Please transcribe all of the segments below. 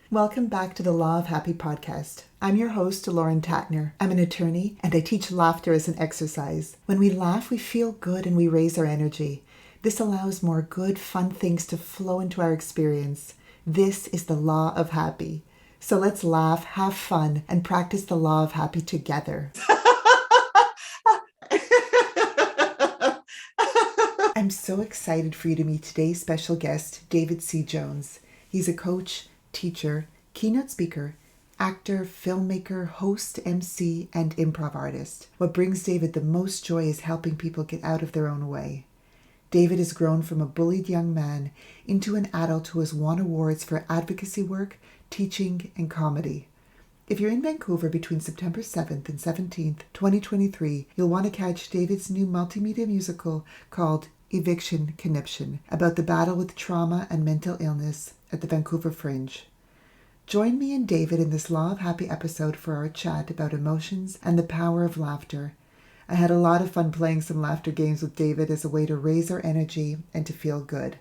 Welcome back to the Law of Happy podcast. I'm your host, Lauren Tatner. I'm an attorney and I teach laughter as an exercise. When we laugh, we feel good and we raise our energy. This allows more good, fun things to flow into our experience. This is the Law of Happy. So let's laugh, have fun, and practice the Law of Happy together. I'm so excited for you to meet today's special guest, David C. Jones. He's a coach, teacher, keynote speaker, actor, filmmaker, host, MC, and improv artist. What brings David the most joy is helping people get out of their own way. David has grown from a bullied young man into an adult who has won awards for advocacy work, teaching, and comedy. If you're in Vancouver between September 7th and 17th, 2023, you'll want to catch David's new multimedia musical called Eviction Conniption, about the battle with trauma and mental illness at the Vancouver Fringe. Join me and David in this Law of Happy episode for our chat about emotions and the power of laughter. I had a lot of fun playing some laughter games with David as a way to raise our energy and to feel good.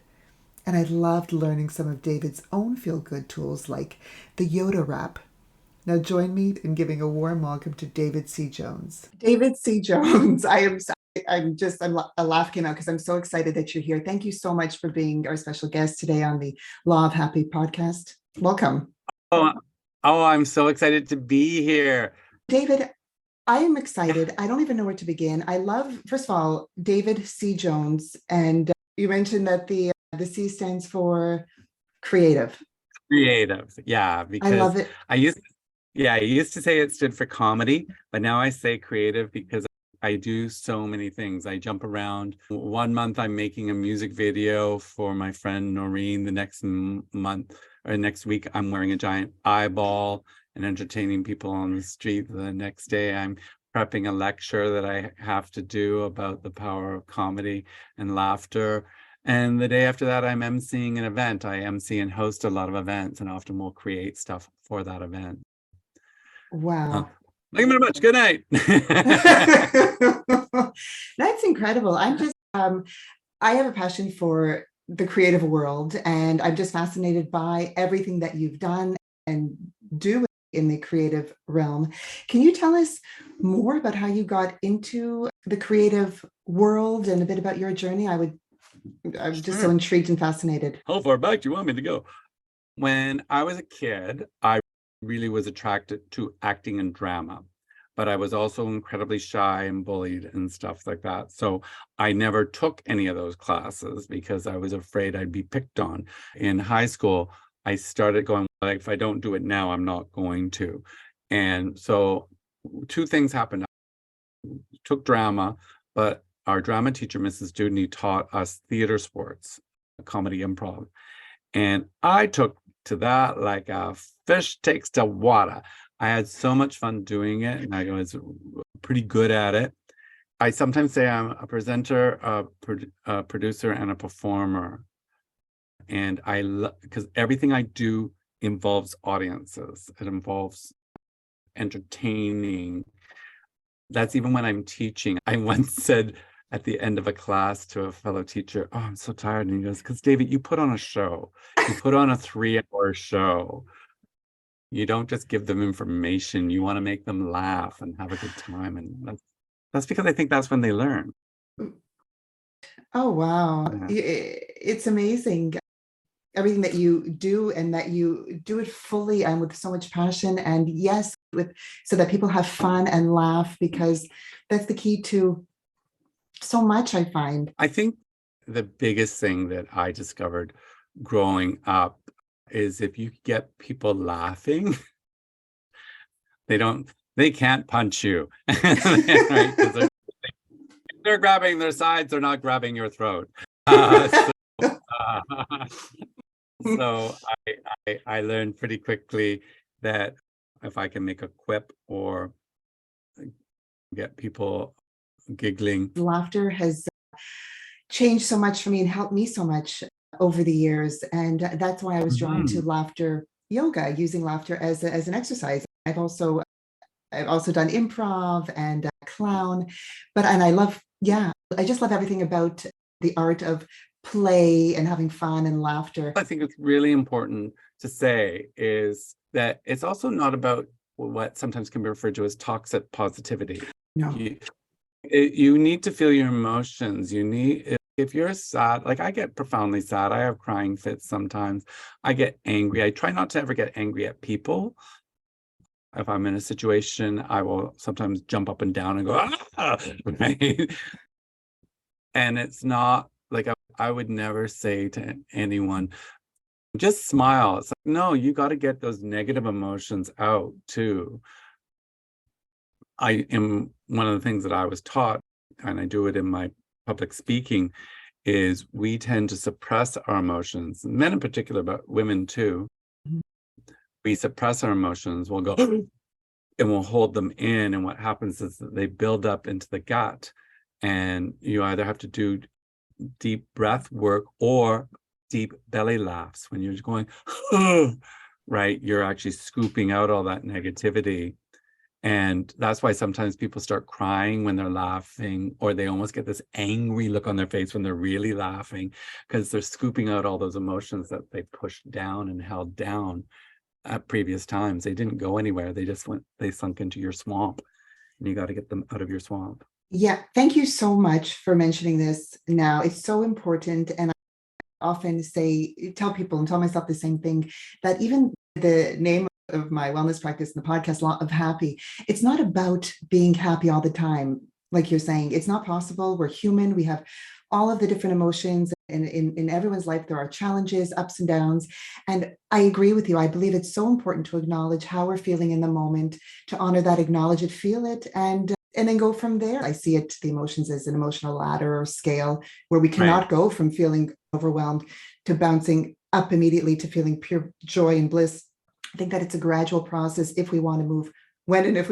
And I loved learning some of David's own feel-good tools like the Yoda Rap. Now join me in giving a warm welcome to David C. Jones. David C. Jones, I'm laughing now because I'm so excited that you're here. Thank you so much for being our special guest today on the Law of Happy podcast. Welcome. Oh, I'm so excited to be here. David, I am excited. I don't even know where to begin. I love, first of all, David C. Jones. And you mentioned that the C stands for creative. Creative. Yeah, I because love it. I used to say it stood for comedy, but now I say creative because I do so many things. I jump around. 1 month I'm making a music video for my friend Noreen. The next month or next week I'm wearing a giant eyeball and entertaining people on the street. The next day I'm prepping a lecture that I have to do about the power of comedy and laughter. And the day after that, I'm emceeing an event. I MC and host a lot of events and often will create stuff for that event. Wow. Thank you very much. Good night. That's incredible. I have a passion for the creative world, and I'm just fascinated by everything that you've done and do in the creative realm. Can you tell us more about how you got into the creative world and a bit about your journey? I'm just so intrigued and fascinated. How far back do you want me to go? When I was a kid, I really was attracted to acting and drama, but I was also incredibly shy and bullied and stuff like that. So I never took any of those classes because I was afraid I'd be picked on. In high school, I started going, like, if I don't do it now, I'm not going to. And so two things happened. I took drama, but our drama teacher, Mrs. Dudney, taught us theater sports, comedy improv. And I took to that like a fish takes to water. I had so much fun doing it, and I was pretty good at it. I sometimes say I'm a presenter, a producer, and a performer. And I love, because everything I do involves audiences. It involves entertaining. That's even when I'm teaching. I once said at the end of a class to a fellow teacher, "Oh, I'm so tired." And he goes, "Because David, you put on a show. You put on a 3-hour show. You don't just give them information. You want to make them laugh and have a good time." And that's because I think that's when they learn. Oh, wow. Yeah. It's amazing. Everything that you do, and that you do it fully and with so much passion, and yes, so that people have fun and laugh, because that's the key to so much, I find. I think the biggest thing that I discovered growing up is if you get people laughing, they can't punch you. Right? 'Cause they're grabbing their sides, they're not grabbing your throat. So I learned pretty quickly that if I can make a quip or get people giggling. Laughter has changed so much for me and helped me so much over the years. And that's why I was drawn to laughter yoga, using laughter as an exercise. I've also done improv and clown, and I just love everything about the art of play and having fun and laughter. I think it's really important to say is that it's also not about what sometimes can be referred to as toxic positivity. No. You need to feel your emotions. You need, if you're sad, like I get profoundly sad, I have crying fits sometimes. I get angry. I try not to ever get angry at people. If I'm in a situation, I will sometimes jump up and down and go, ah, right? And it's not like I would never say to anyone, just smile. It's like, no, you got to get those negative emotions out too. I am one of the things that I was taught, and I do it in my public speaking, is we tend to suppress our emotions, men in particular, but women too. Mhm. We suppress our emotions, we'll go and we'll hold them in. And what happens is that they build up into the gut. And you either have to do deep breath work or deep belly laughs. When you're going, right, you're actually scooping out all that negativity. And that's why sometimes people start crying when they're laughing, or they almost get this angry look on their face when they're really laughing, because they're scooping out all those emotions that they pushed down and held down at previous times. They didn't go anywhere. They sunk into your swamp, and you got to get them out of your swamp. Yeah, thank you so much for mentioning this now. It's so important. And I often tell people and tell myself the same thing, that even the name of my wellness practice and the podcast, Law of Happy, it's not about being happy all the time. Like you're saying, it's not possible. We're human. We have all of the different emotions, and in everyone's life, there are challenges, ups and downs. And I agree with you. I believe it's so important to acknowledge how we're feeling in the moment, to honor that, acknowledge it, feel it, and then go from there. I see it, the emotions, as an emotional ladder or scale, where we cannot go from feeling overwhelmed to bouncing up immediately to feeling pure joy and bliss. I think that it's a gradual process if we want to move, if and when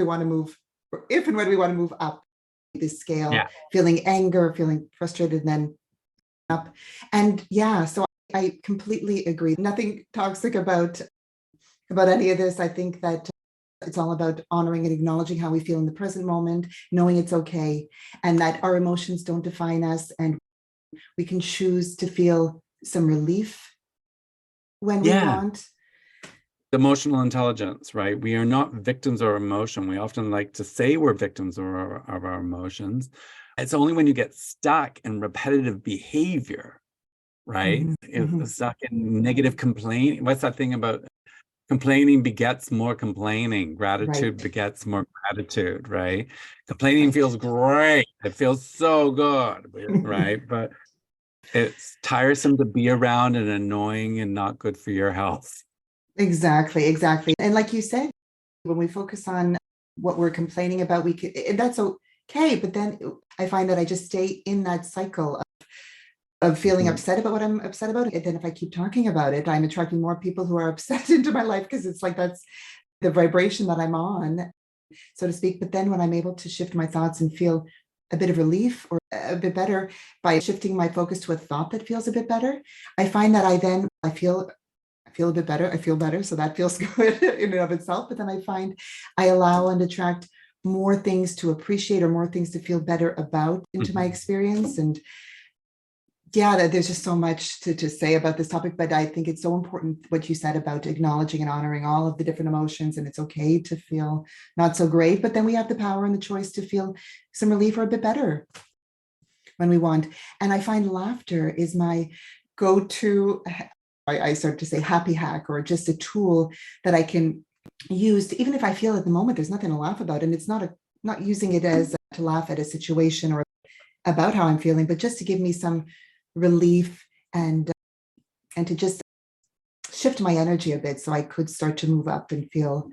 we want to move up the scale, feeling anger, feeling frustrated, and then up. And yeah, so I completely agree. Nothing toxic about any of this. I think that it's all about honoring and acknowledging how we feel in the present moment, knowing it's okay, and that our emotions don't define us, and we can choose to feel some relief when we want. Emotional intelligence, right? We are not victims of our emotion. We often like to say we're victims of our emotions. It's only when you get stuck in repetitive behavior, right? Stuck in negative complaining. What's that thing about complaining begets more complaining? Gratitude begets more gratitude, right? Complaining feels great. It feels so good, right? But it's tiresome to be around and annoying and not good for your health. Exactly. And like you said, when we focus on what we're complaining about, that's okay. But then I find that I just stay in that cycle of feeling upset about what I'm upset about. And then if I keep talking about it, I'm attracting more people who are upset into my life, because it's like that's the vibration that I'm on, so to speak. But then when I'm able to shift my thoughts and feel a bit of relief or a bit better by shifting my focus to a thought that feels a bit better, I find that I feel a bit better. I feel better. So that feels good in and of itself. But then I find I allow and attract more things to appreciate, or more things to feel better about into my experience. And yeah, there's just so much to say about this topic, but I think it's so important what you said about acknowledging and honoring all of the different emotions. And it's okay to feel not so great, but then we have the power and the choice to feel some relief or a bit better when we want. And I find laughter is my go-to, I start to say happy hack, or just a tool that I can use to, even if I feel at the moment there's nothing to laugh about, and it's not using it as to laugh at a situation or about how I'm feeling, but just to give me some relief and to just shift my energy a bit, so I could start to move up and feel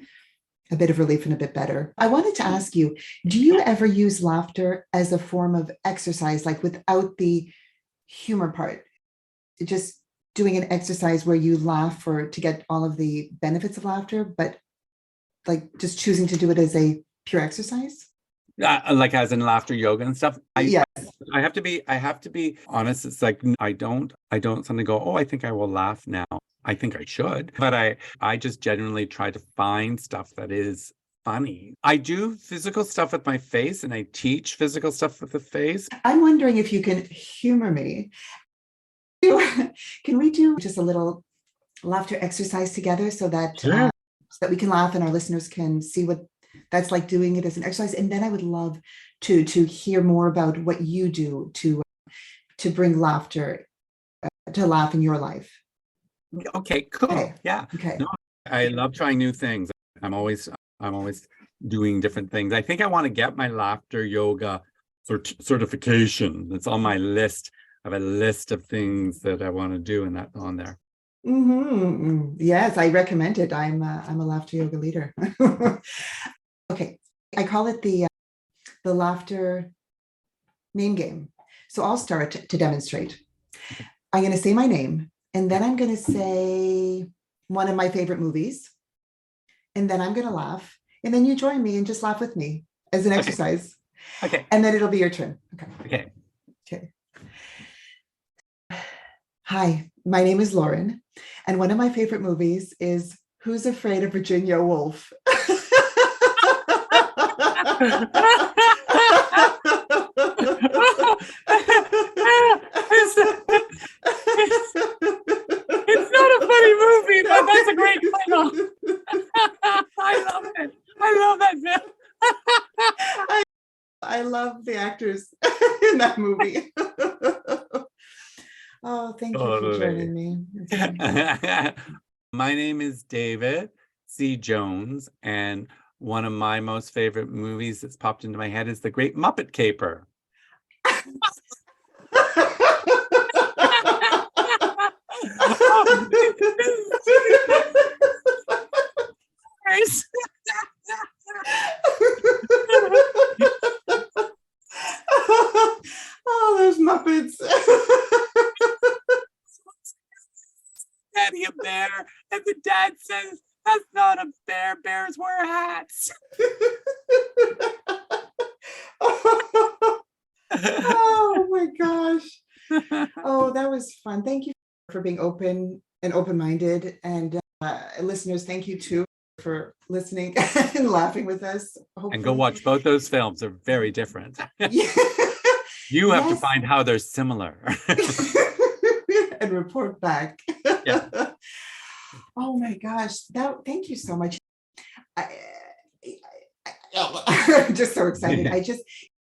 a bit of relief and a bit better. I wanted to ask you, do you ever use laughter as a form of exercise, like without the humor part, just doing an exercise where you laugh to get all of the benefits of laughter, but like just choosing to do it as a pure exercise? Like as in laughter yoga and stuff. Yes. I have to be honest. It's like I don't suddenly go, oh, I think I will laugh now. I think I should, but I just genuinely try to find stuff that is funny. I do physical stuff with my face, and I teach physical stuff with the face. I'm wondering if you can humor me. Can we do just a little laughter exercise together Sure. so that we can laugh and our listeners can see what that's like doing it as an exercise. And then I would love to hear more about what you do to bring laughter to laugh in your life. Okay, cool. Okay. Yeah. Okay. No, I love trying new things. I'm always I'm always doing different things. I think I want to get my laughter yoga certification. It's on my list. I have a list of things that I want to do, and that's on there. Mm-hmm. Yes, I recommend it. I'm a laughter yoga leader. Okay, I call it the laughter name game. So I'll start to demonstrate. I'm going to say my name, and then I'm going to say one of my favorite movies, and then I'm going to laugh, and then you join me and just laugh with me as an Okay. exercise, Okay. and then it'll be your turn. Okay. Okay. Okay. Hi, my name is Lauren, and one of my favorite movies is Who's Afraid of Virginia Woolf? it's, it's not a funny movie, but that's a great title. I love it. I love that film. I love the actors in that movie. Oh, thank you for joining me. My name is David C. Jones, and one of my most favorite movies that's popped into my head is The Great Muppet Caper. Oh, there's Muppets. Daddy a bear, and the dad says, "That's not a bear. Bears wear hats." Oh my gosh. Oh, that was fun. Thank you for being open and open-minded. And listeners, thank you too for listening and laughing with us. Hopefully. And go watch both those films. They're very different. Yeah. You have to find how they're similar. And report back. Yeah. Oh my gosh. Thank you so much. I'm just so excited. I just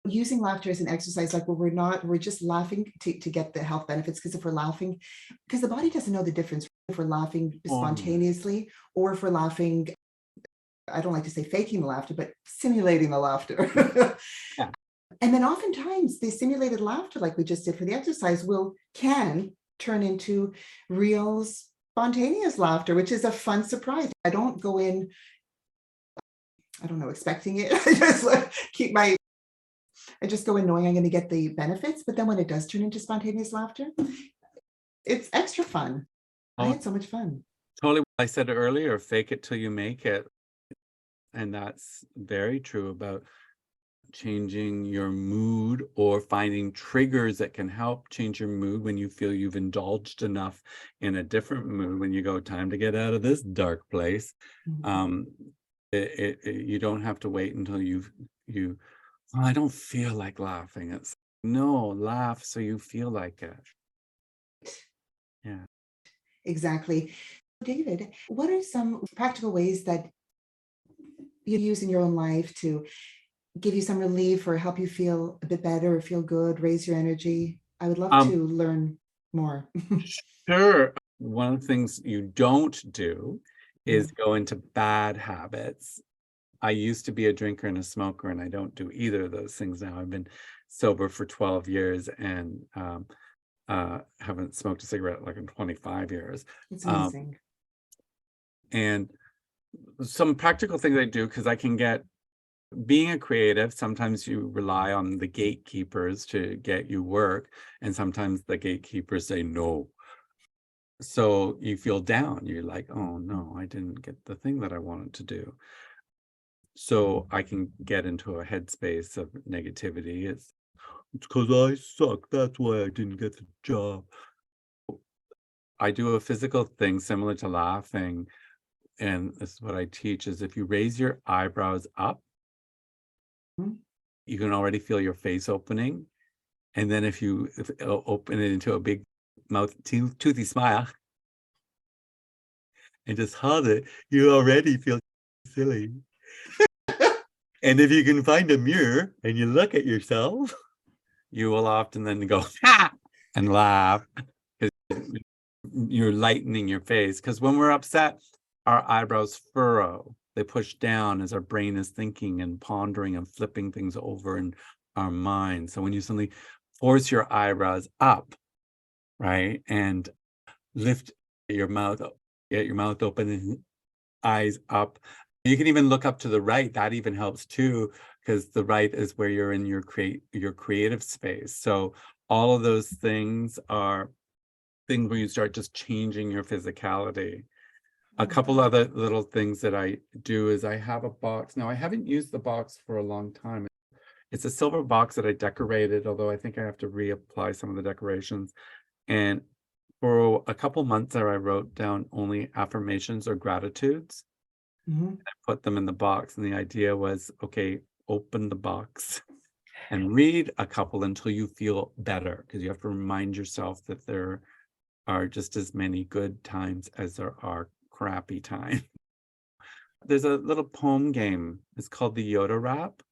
using laughter as an exercise, like where we're just laughing to get the health benefits. Because if we're laughing, because the body doesn't know the difference if we're laughing spontaneously or if we're laughing, I don't like to say faking the laughter, but simulating the laughter. Yeah. And then oftentimes the simulated laughter, like we just did for the exercise, can turn into real spontaneous laughter, which is a fun surprise. I don't go in, I don't know, expecting it. I just I just go in knowing I'm going to get the benefits. But then when it does turn into spontaneous laughter, it's extra fun. I had so much fun. Totally. I said earlier, fake it till you make it. And that's very true about changing your mood or finding triggers that can help change your mood when you feel you've indulged enough in a different mood, when you go, time to get out of this dark place. Mhm. You don't have to wait until you I don't feel like laughing. It's no, laugh so you feel like it. Yeah. Exactly. David, what are some practical ways that you use in your own life to give you some relief or help you feel a bit better or feel good, raise your energy? I would love to learn more. Sure. One of the things you don't do is go into bad habits. I used to be a drinker and a smoker, and I don't do either of those things now. I've been sober for 12 years and haven't smoked a cigarette like in 25 years. It's amazing. And some practical things I do, because I can get, being a creative, sometimes you rely on the gatekeepers to get you work, and sometimes the gatekeepers say no. So you feel down. You're like, oh no, I didn't get the thing that I wanted to do. So I can get into a headspace of negativity. It's because I suck. That's why I didn't get the job. I do a physical thing similar to laughing. And this is what I teach is if you raise your eyebrows up, you can already feel your face opening. And then if you open it into a big mouth, toothy smile, and just hold it, you already feel silly. And if you can find a mirror and you look at yourself, you will often then go, ha! And laugh because you're lightening your face. Because when we're upset, our eyebrows furrow. They push down as our brain is thinking and pondering and flipping things over in our mind. So when you suddenly force your eyebrows up, right, and lift your mouth, get your mouth open and eyes up. You can even look up to the right. That even helps too, because the right is where you're in your creative space. So all of those things are things where you start just changing your physicality. A couple other little things that I do is I have a box. Now, I haven't used the box for a long time. It's a silver box that I decorated, although I think I have to reapply some of the decorations. And for a couple months there, I wrote down only affirmations or gratitudes. Mm-hmm. I put them in the box, and the idea was, okay, open the box and read a couple until you feel better, because you have to remind yourself that there are just as many good times as there are crappy times. There's a little poem game. It's called the Yoda Rap,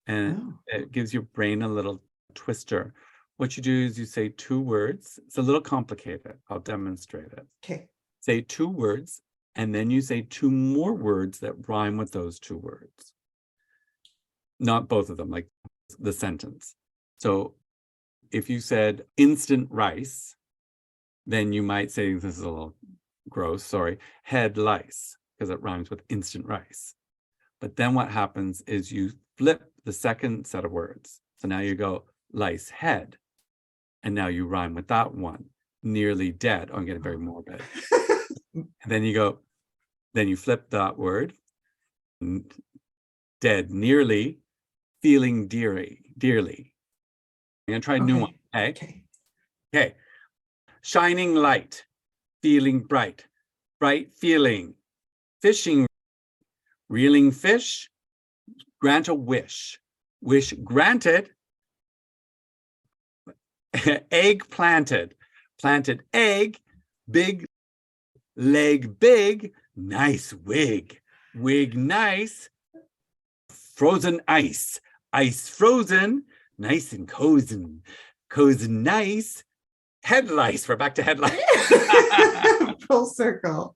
and it gives your brain a little twister. What you do is you say 2 words. It's a little complicated. I'll demonstrate it. Okay. Say 2 words, and then you say 2 more words that rhyme with those 2 words. Not both of them, like the sentence. So if you said instant rice, then you might say, this is a little gross, sorry, head lice, because it rhymes with instant rice. But then what happens is you flip the second set of words. So now you go lice head, and now you rhyme with that one. Nearly dead. Oh, I'm getting very morbid. And then you go, then you flip that word, dead, nearly, feeling dearly. I'm gonna try a new one. Okay. Shining light, feeling bright, bright feeling, fishing, reeling fish, grant a wish, wish granted, egg planted, planted egg, big leg big, nice wig, wig nice, frozen ice, ice frozen, nice and cozy, cozy nice, head lice. We're back to head lice. Full circle.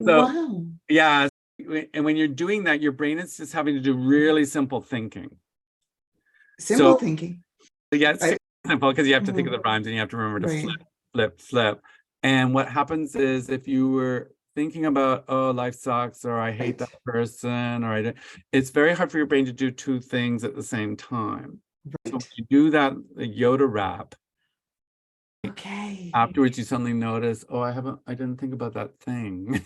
So, wow. Yeah. And when you're doing that, your brain is just having to do really simple thinking. Simple thinking. Yeah, it's simple because you have to think of the rhymes and you have to remember to flip. And what happens is if you were thinking about, oh, life sucks, or I hate that person, or it's very hard for your brain to do 2 things at the same time. So when you do that Yoda Rap, afterwards you suddenly notice, oh, I didn't think about that thing.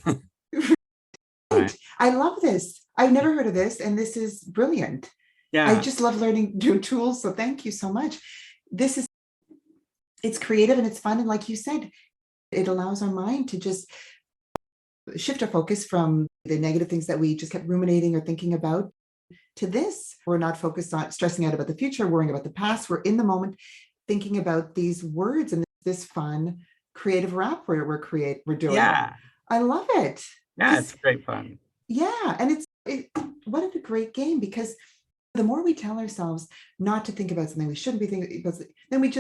Right. I love this. I've never heard of this, and this is brilliant. Yeah. I just love learning new tools. So thank you so much. It's creative and it's fun. And like you said, it allows our mind to just shift our focus from the negative things that we just kept ruminating or thinking about to this. We're not focused on stressing out about the future, worrying about the past. We're in the moment thinking about these words and this fun creative rap we're doing. Yeah. I love it. Yeah, it's great fun. Yeah. And what a great game, because the more we tell ourselves not to think about something we shouldn't be thinking about, then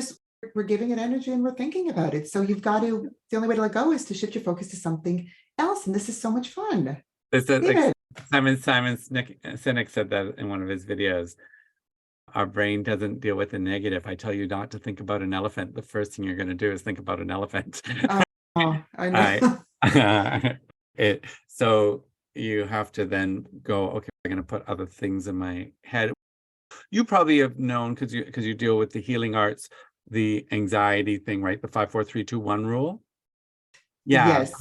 we're giving it energy and we're thinking about it. So the only way to let go is to shift your focus to something else. And this is so much fun. Simon Sinek said that in one of his videos. Our brain doesn't deal with the negative. I tell you not to think about an elephant. The first thing you're going to do is think about an elephant. Oh, I know. So you have to then go, okay, I'm going to put other things in my head. You probably have known, because you deal with the healing arts, the anxiety thing, right? The 5, 4, 3, 2, 1 rule. Yeah. Yes.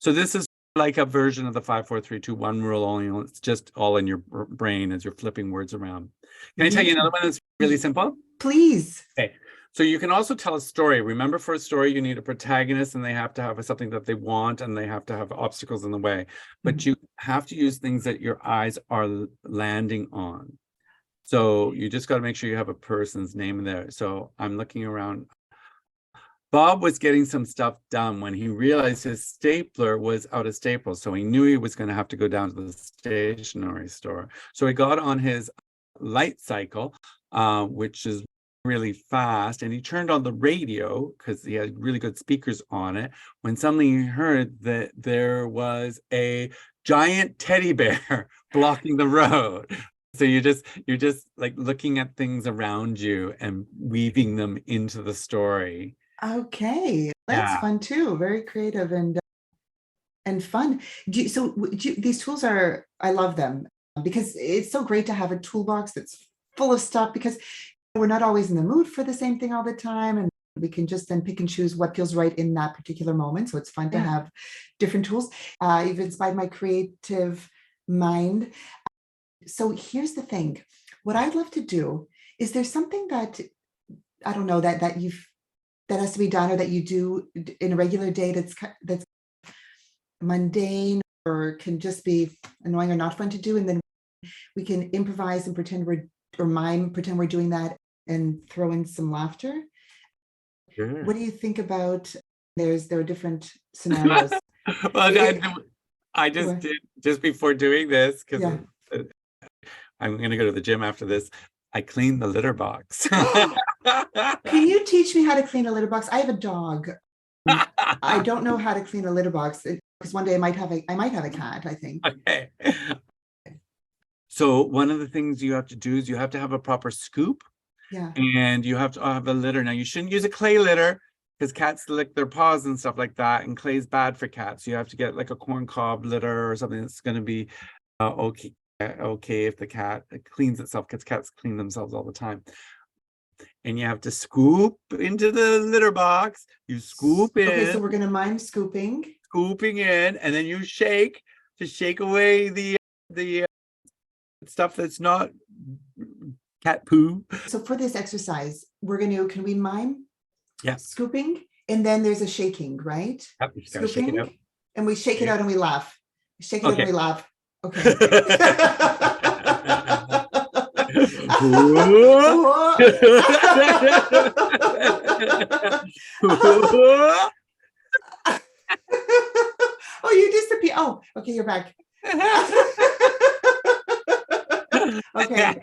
So this is like a version of the 5, 4, 3, 2, 1 rule, only it's just all in your brain as you're flipping words around. Can I tell you another one that's really simple? Please. Okay. So you can also tell a story. Remember, for a story, you need a protagonist, and they have to have something that they want, and they have to have obstacles in the way. But you have to use things that your eyes are landing on. So you just got to make sure you have a person's name in there. So I'm looking around. Bob was getting some stuff done when he realized his stapler was out of staples. So he knew he was going to have to go down to the stationery store. So he got on his light cycle, which is really fast, and he turned on the radio because he had really good speakers on it, when suddenly he heard that there was a giant teddy bear blocking the road. So you're just like looking at things around you and weaving them into the story. Okay, that's Yeah. fun too. Very creative and fun. These tools are, I love them because it's so great to have a toolbox that's full of stuff, because we're not always in the mood for the same thing all the time, and we can just then pick and choose what feels right in that particular moment. So it's fun to have different tools. You've inspired my creative mind. So here's the thing. What I'd love to do is, there's something that, I don't know, that has to be done, or that you do in a regular day that's mundane, or can just be annoying or not fun to do, and then we can improvise and pretend we're doing that and throw in some laughter. Sure. What do you think about, there are different scenarios? Well, I just did, just before doing this, because Yeah. I'm going to go to the gym after this, I cleaned the litter box. Can you teach me how to clean a litter box? I have a dog. I don't know how to clean a litter box, because one day I might have a cat, I think. Okay. So one of the things you have to do is you have to have a proper scoop. Yeah. And you have to have a litter. Now, you shouldn't use a clay litter because cats lick their paws and stuff like that, and clay is bad for cats. You have to get like a corn cob litter or something that's going to be okay if the cat cleans itself, because cats clean themselves all the time. And you have to scoop into the litter box. You scoop in. Okay, so we're going to mime scooping in, and then you shake to shake away the stuff that's not cat poo. So for this exercise, can we mime? Yeah. Scooping, and then there's a shaking, right? Yep, you just gotta shake it out. And we shake it out and we laugh. Shake it out and we laugh. Okay. Oh, you disappear. Oh, okay, you're back. Okay.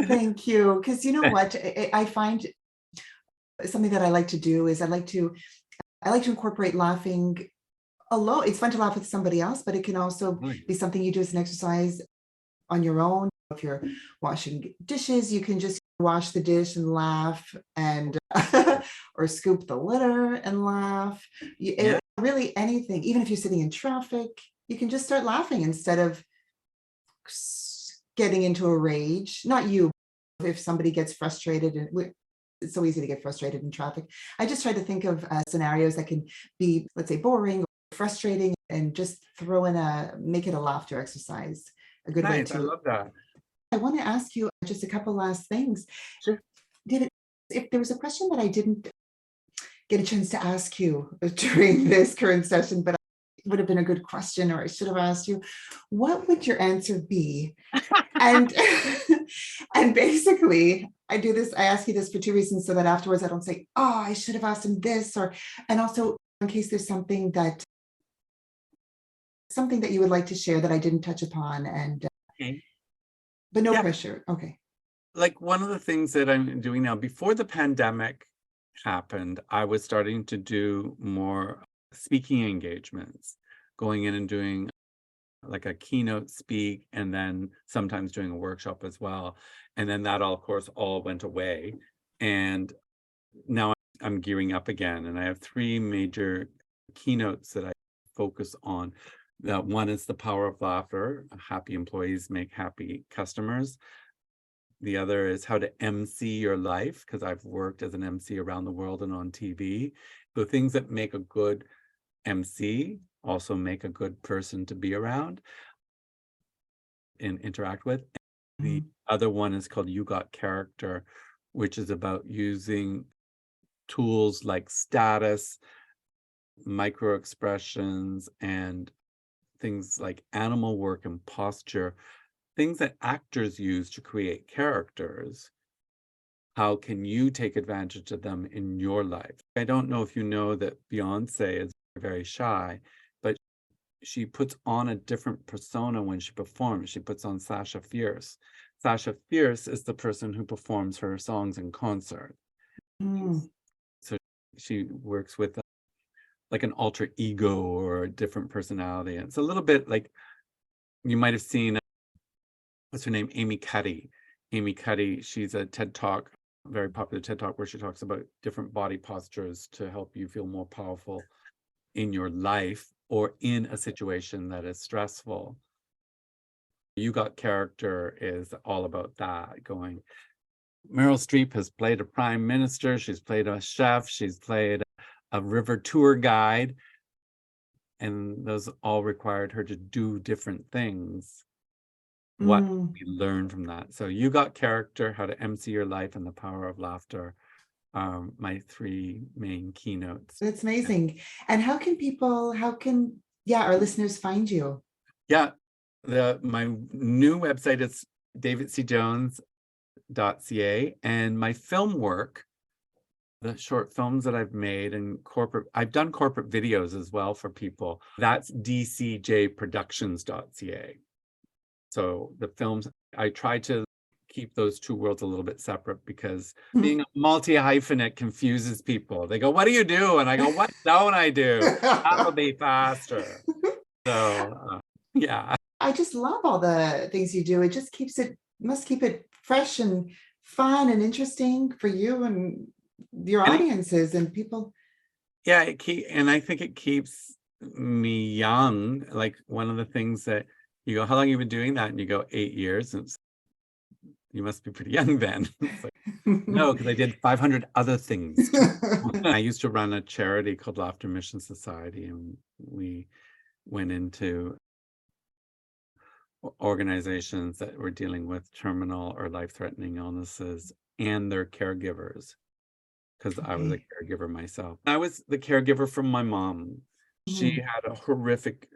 Thank you. Because you know what? I find something that I like to do is I like to incorporate laughing alone. It's fun to laugh with somebody else, but it can also be something you do as an exercise on your own. If you're washing dishes, you can just wash the dish and laugh, and or scoop the litter and laugh. Really anything, even if you're sitting in traffic, you can just start laughing instead of getting into a rage. Not you, if somebody gets frustrated, and it's so easy to get frustrated in traffic. I just try to think of scenarios that can be, let's say, boring or frustrating, and just make it a laughter exercise. A good way to. I love that. I want to ask you just a couple last things. Sure. If there was a question that I didn't get a chance to ask you during this current session, but it would have been a good question, or I should have asked you, what would your answer be? And basically, I ask you this for two reasons, so that afterwards I don't say, oh, I should have asked him this, and also in case there's something that you would like to share that I didn't touch upon, and but no pressure. Okay. Like, one of the things that I'm doing now, before the pandemic happened, I was starting to do more speaking engagements, going in and doing like a keynote speak, and then sometimes doing a workshop as well. And then that of course all went away. And now I'm gearing up again, and I have 3 major keynotes that I focus on. One is the power of laughter. Happy employees make happy customers. The other is how to MC your life, because I've worked as an MC around the world and on TV. The things that make a good MC also make a good person to be around and interact with. The other one is called You Got Character, which is about using tools like status, micro expressions, and things like animal work and posture, things that actors use to create characters, how can you take advantage of them in your life? I don't know if you know that Beyonce is very shy, but she puts on a different persona when she performs. She puts on Sasha Fierce. Sasha Fierce is the person who performs her songs in concert. Mm. So she works with like an alter ego or a different personality. And it's a little bit like you might have seen, what's her name? Amy Cuddy. Amy Cuddy, she's a TED Talk, very popular TED Talk, where she talks about different body postures to help you feel more powerful in your life or in a situation that is stressful. You Got Character is all about that, going, Meryl Streep has played a prime minister, she's played a chef, she's played a river tour guide, and those all required her to do different things. What we learn from that. So You Got Character, How to Emcee Your Life, and The Power of Laughter are my 3 main keynotes. That's amazing. And how can our listeners find you? Yeah, my new website is davidcjones.ca, and my film work, the short films that I've made and I've done corporate videos as well for people. That's dcjproductions.ca. So the films, I try to keep those 2 worlds a little bit separate because being a multi-hyphenate confuses people. They go, what do you do? And I go, what don't I do? That'll be faster. So, yeah. I just love all the things you do. It just must keep it fresh and fun and interesting for you and your audiences and people. Yeah, and I think it keeps me young. Like one of the things that you go, how long have you been doing that? And you go, 8 years. And you must be pretty young then. It's like, no, because I did 500 other things. I used to run a charity called Laughter Mission Society, and we went into organizations that were dealing with terminal or life-threatening illnesses and their caregivers, because I was a caregiver myself. I was the caregiver for my mom. She had a horrific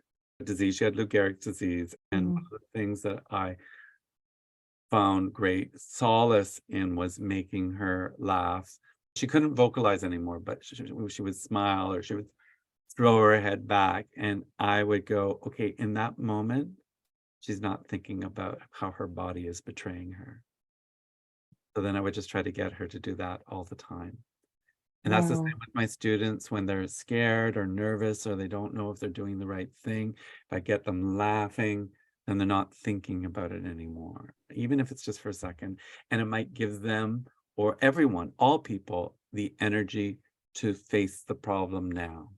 disease. She had Lou Gehrig's disease. And one of the things that I found great solace in was making her laugh. She couldn't vocalize anymore, but she would smile or she would throw her head back. And I would go, okay, in that moment, she's not thinking about how her body is betraying her. So then I would just try to get her to do that all the time. And that's the same with my students when they're scared or nervous or they don't know if they're doing the right thing. If I get them laughing, then they're not thinking about it anymore, even if it's just for a second. And it might give them or everyone, all people, the energy to face the problem now,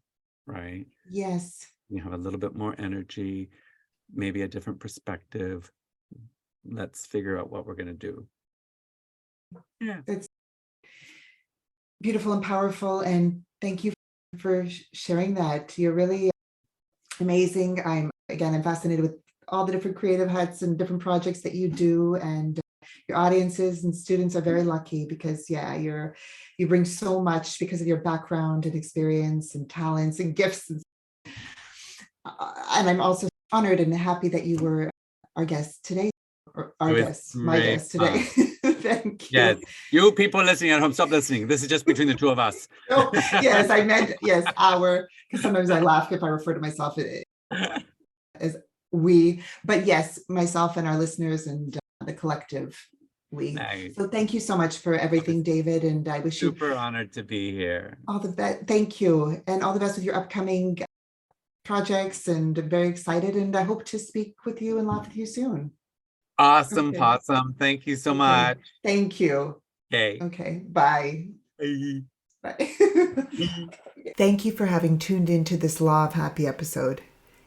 right? Yes. You have a little bit more energy, maybe a different perspective. Let's figure out what we're going to do. Yeah. It's beautiful and powerful. And thank you for sharing that. You're really amazing. I'm fascinated with all the different creative hats and different projects that you do. And your audiences and students are very lucky because you bring so much because of your background and experience and talents and gifts. And I'm also honored and happy that you were our guest today. Or my guest today. Thank you. Yes, you people listening at home, stop listening. This is just between the 2 of us. Oh, yes, I meant because sometimes I laugh if I refer to myself as we, but yes, myself and our listeners and the collective we. Nice. So thank you so much for everything, David, and I wish you super honored to be here. All the best. Thank you, and all the best with your upcoming projects. And I'm very excited, and I hope to speak with you and laugh with you soon. Awesome, Possum. Thank you so much. Thank you. Okay. Bye. Bye. Thank you for having tuned into this Law of Happy episode.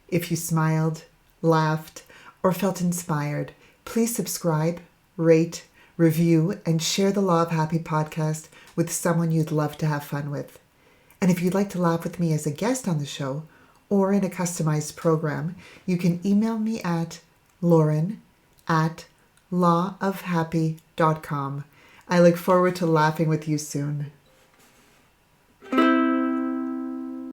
If you smiled, laughed, or felt inspired, please subscribe, rate, review, and share the Law of Happy podcast with someone you'd love to have fun with. And if you'd like to laugh with me as a guest on the show or in a customized program, you can email me at lauren@lawofhappy.com. I look forward to laughing with you soon.